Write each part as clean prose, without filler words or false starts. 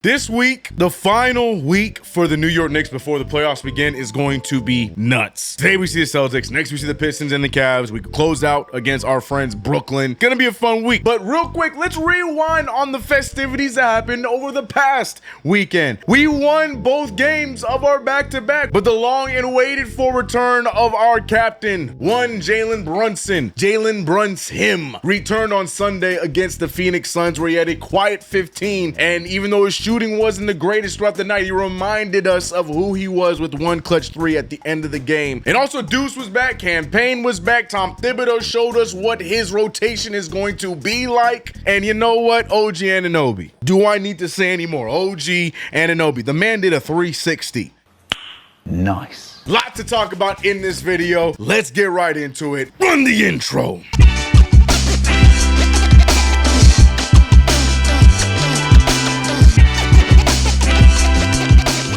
This week, the final week for the New York Knicks before the playoffs begin is going to be nuts. Today we see the Celtics, next we see the Pistons and the Cavs. We close out against our friends Brooklyn. Gonna be a fun week. But real quick, let's rewind on the festivities that happened over the past weekend. We won both games of our back-to-back, but the long and waited for return of our captain, one Jalen Brunson, returned on Sunday against the Phoenix Suns, where he had a quiet 15, and even though his shooting wasn't the greatest throughout the night, he reminded us of who he was with one clutch three at the end of the game. And also Deuce was back, Campaign was back, Tom Thibodeau showed us what his rotation is going to be like. And you know what? OG Anunoby. Do I need to say any more? OG Anunoby. The man did a 360. Nice. Lot to talk about in this video. Let's get right into it. Run the intro.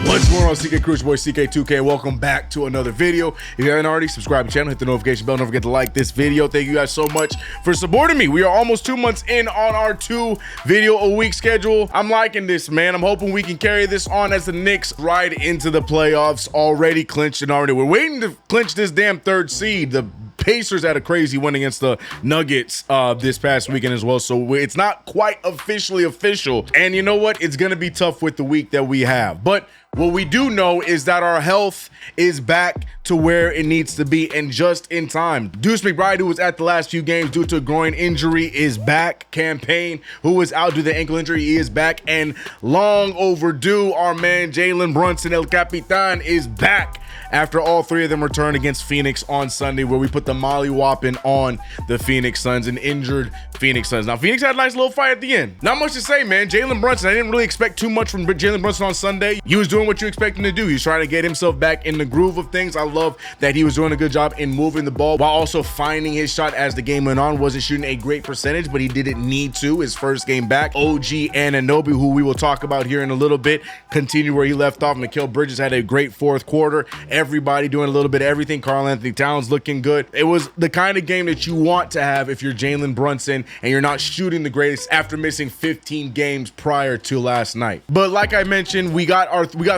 What's going on, CK Crew? It's your boy CK2K. Welcome back to another video. If you haven't already, subscribe to the channel, hit the notification bell. Don't forget to like this video. Thank you guys so much for supporting me. We are almost 2 months in on our 2 video a week schedule. I'm liking this, man. I'm hoping we can carry this on as the Knicks ride into the playoffs. Already clinched and already. We're waiting to clinch this damn 3rd seed. The Pacers had a crazy win against the Nuggets this past weekend as well, so it's not quite officially official. And you know what? It's gonna be tough with the week that we have, but what we do know is that our health is back to where it needs to be, and just in time. Deuce McBride, who was at the last few games due to a groin injury, is back. Campaign, who was out due to the ankle injury, he is back. And long overdue, our man Jalen Brunson, El Capitan, is back after all 3 of them returned against Phoenix on Sunday, where we put the molly-whopping on the Phoenix Suns, an injured Phoenix Suns. Now, Phoenix had a nice little fight at the end. Not much to say, man. Jalen Brunson, I didn't really expect too much from Jalen Brunson on Sunday. He was doing what you expect him to do. He's trying to get himself back in the groove of things. I love that he was doing a good job in moving the ball while also finding his shot as the game went on. Wasn't shooting a great percentage, but he didn't need to. His first game back. OG Anunoby, who we will talk about here in a little bit, continued where he left off. Mikal Bridges had a great 4th quarter. Everybody doing a little bit of everything. Karl Anthony Towns looking good. It was the kind of game that you want to have if you're Jalen Brunson and you're not shooting the greatest after missing 15 games prior to last night. But like I mentioned, we got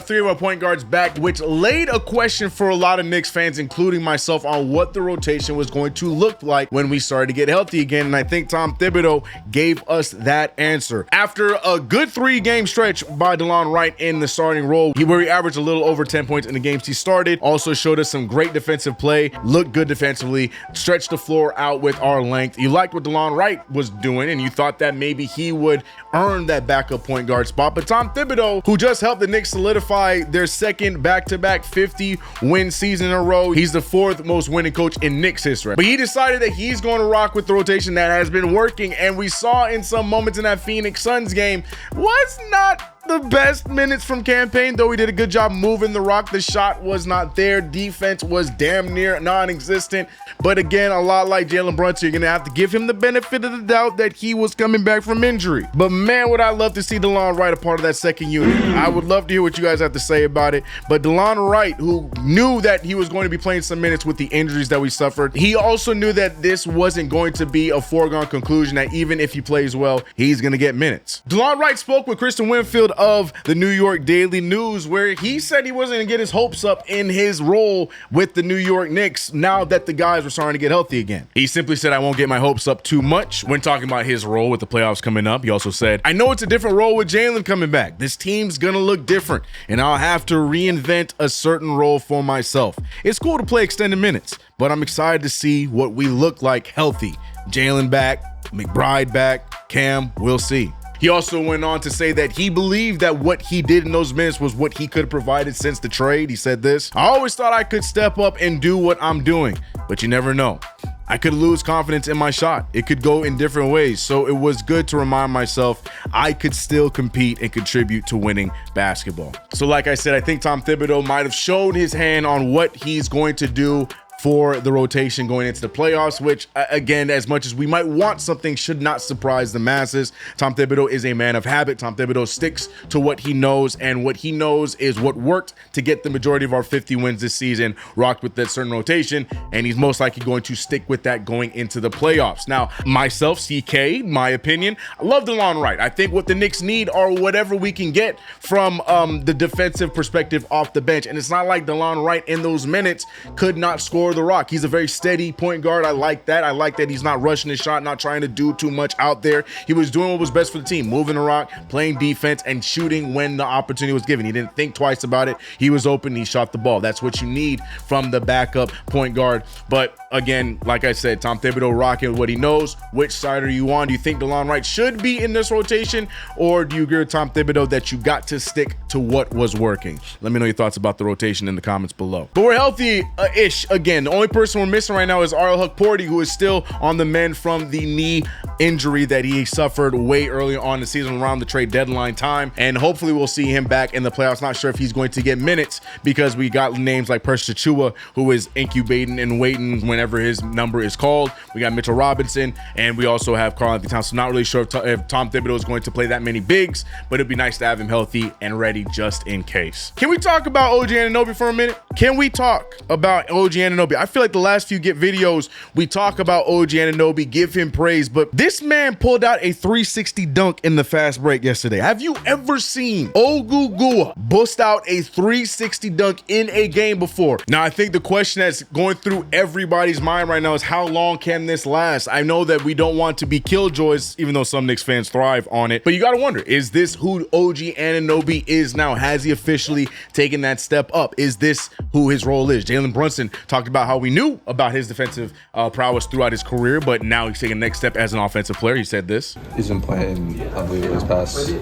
3 of our point guards back, which laid a question for a lot of Knicks fans, including myself, on what the rotation was going to look like when we started to get healthy again. And I think Tom Thibodeau gave us that answer. After a good 3-game stretch by Delon Wright in the starting role, where he averaged a little over 10 points in the games he started, also showed us some great defensive play, looked good defensively, stretched the floor out with our length. You liked what Delon Wright was doing, and you thought that maybe he would earn that backup point guard spot. But Tom Thibodeau, who just helped the Knicks solidify their 2nd back-to-back 50-win season in a row, he's the 4th most winning coach in Knicks history. But he decided that he's going to rock with the rotation that has been working, and we saw in some moments in that Phoenix Suns game was not the best minutes from Campaign, though he did a good job moving the rock. The shot was not there. Defense was damn near non-existent. But again, a lot like Jalen Brunson, you're gonna have to give him the benefit of the doubt that he was coming back from injury. But man, would I love to see Delon Wright a part of that 2nd unit. I would love to hear what you guys have to say about it. But Delon Wright, who knew that he was going to be playing some minutes with the injuries that we suffered, he also knew that this wasn't going to be a foregone conclusion, that even if he plays well, he's gonna get minutes. Delon Wright spoke with Kristen Winfield of the New York Daily News, where he said he wasn't gonna get his hopes up in his role with the New York Knicks now that the guys were starting to get healthy again. He simply said, I won't get my hopes up too much when talking about his role with the playoffs coming up. He also said, I know it's a different role with Jalen coming back. This team's gonna look different, and I'll have to reinvent a certain role for myself. It's cool to play extended minutes, but I'm excited to see what we look like healthy. Jalen back, McBride back, Cam, we'll see. He also went on to say that he believed that what he did in those minutes was what he could have provided since the trade. He said this, I always thought I could step up and do what I'm doing, but you never know. I could lose confidence in my shot. It could go in different ways. So it was good to remind myself I could still compete and contribute to winning basketball. So like I said, I think Tom Thibodeau might have showed his hand on what he's going to do for the rotation going into the playoffs, which again, as much as we might want something, should not surprise the masses. Tom Thibodeau is a man of habit. Tom Thibodeau sticks to what he knows, and what he knows is what worked to get the majority of our 50 wins this season, rocked with that certain rotation, and he's most likely going to stick with that going into the playoffs. Now, myself, CK, my opinion, I love Delon Wright. I think what the Knicks need are whatever we can get from the defensive perspective off the bench, and it's not like Delon Wright in those minutes could not score the rock. He's a very steady point guard. I like that. I like that he's not rushing his shot, not trying to do too much out there. He was doing what was best for the team, moving the rock, playing defense, and shooting when the opportunity was given. He didn't think twice about it. He was open. He shot the ball. That's what you need from the backup point guard. But again, like I said, Tom Thibodeau rocking with what he knows. Which side are you on? Do you think Delon Wright should be in this rotation, or do you agree with Tom Thibodeau that you got to stick to what was working? Let me know your thoughts about the rotation in the comments below. But we're healthy-ish again. The only person we're missing right now is Ariel Hukporti, who is still on the mend from the knee injury that he suffered way early on in the season around the trade deadline time. And hopefully we'll see him back in the playoffs. Not sure if he's going to get minutes, because we got names like Precious Achiuwa, who is incubating and waiting whenever his number is called. We got Mitchell Robinson, and we also have Karl-Anthony Towns. So not really sure if Tom Thibodeau is going to play that many bigs, but it'd be nice to have him healthy and ready just in case. Can we talk about OG Anunoby for a minute? Can we talk about OG Anunoby? I feel like the last few videos we talk about OG Anunoby, give him praise, but this man pulled out a 360 dunk in the fast break yesterday. Have you ever seen Ogugua bust out a 360 dunk in a game before? Now, I think the question that's going through everybody's mind right now is, how long can this last? I know that we don't want to be killjoys, even though some Knicks fans thrive on it, but you gotta wonder, is this who OG Anunoby is now? Has he officially taken that step up? Is this who his role is? Jalen Brunson talked about how we knew about his defensive prowess throughout his career, but now he's taking the next step as an offensive player. He said this. He's been playing, I believe, his past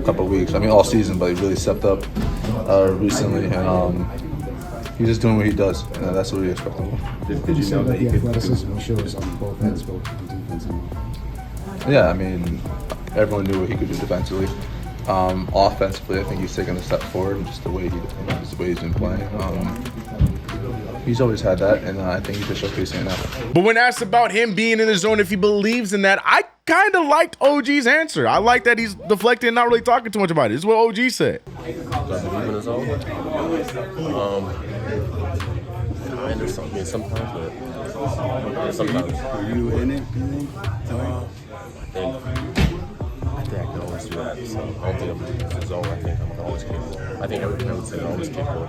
couple of weeks. I mean, all season, but he really stepped up recently, and he's just doing what he does, and that's what we expect of him. Did you know that he could athleticism shows on both ends, both defense and Yeah, I mean, everyone knew what he could do defensively. Offensively, I think he's taken a step forward, and just the way he's been playing. He's always had that, and I think he's just showcasing it now. But when asked about him being in the zone, if he believes in that, I kind of liked OG's answer. I like that he's deflecting and not really talking too much about it. This is what OG said. Does he believe in his own? I understand sometimes, but sometimes. are you in it? I think I can always do that. So I don't think I'm in his zone. I think I'm always capable. I think everything I would say I'm always capable.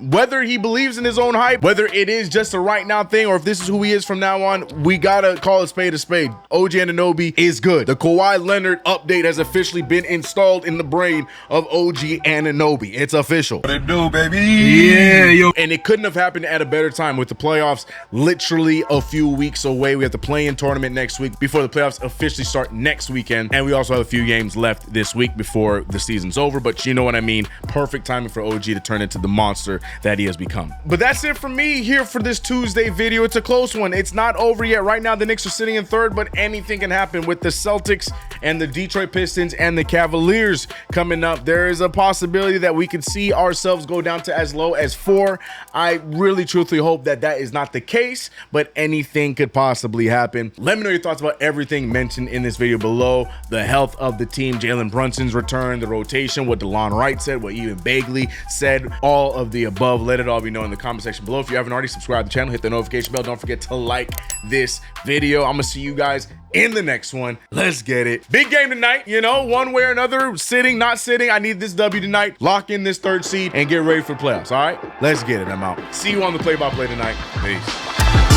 Whether he believes in his own hype, whether it is just a right now thing, or if this is who he is from now on, we gotta call a spade a spade. OG Anunoby is good. The Kawhi Leonard update has officially been installed in the brain of OG Anunoby. It's official. What it do, baby? Yeah, yo. And it couldn't have happened at a better time, with the playoffs literally a few weeks away. We have the play-in tournament next week before the playoffs officially start next weekend. And we also have a few games left this week before the season's over. But you know what I mean? Perfect timing for OG to turn into the monster that he has become. But that's it for me here for this Tuesday video. It's a close one. It's not over yet. Right now, the Knicks are sitting in third, but anything can happen with the Celtics and the Detroit Pistons and the Cavaliers coming up. There is a possibility that we could see ourselves go down to as low as 4. I really truthfully hope that that is not the case, but anything could possibly happen. Let me know your thoughts about everything mentioned in this video below. The health of the team, Jalen Brunson's return, the rotation, what Delon Wright said, what even Bagley said, all of the above. Let it all be known in the comment section below. If you haven't already, subscribe to the channel, hit the notification bell. Don't forget to like this video. I'm gonna see you guys in the next one. Let's get it. Big game tonight, you know, one way or another, sitting, not sitting. I need this W tonight. Lock in this 3rd seed and get ready for the playoffs, all right? Let's get it. I'm out. See you on the play-by-play tonight. Peace.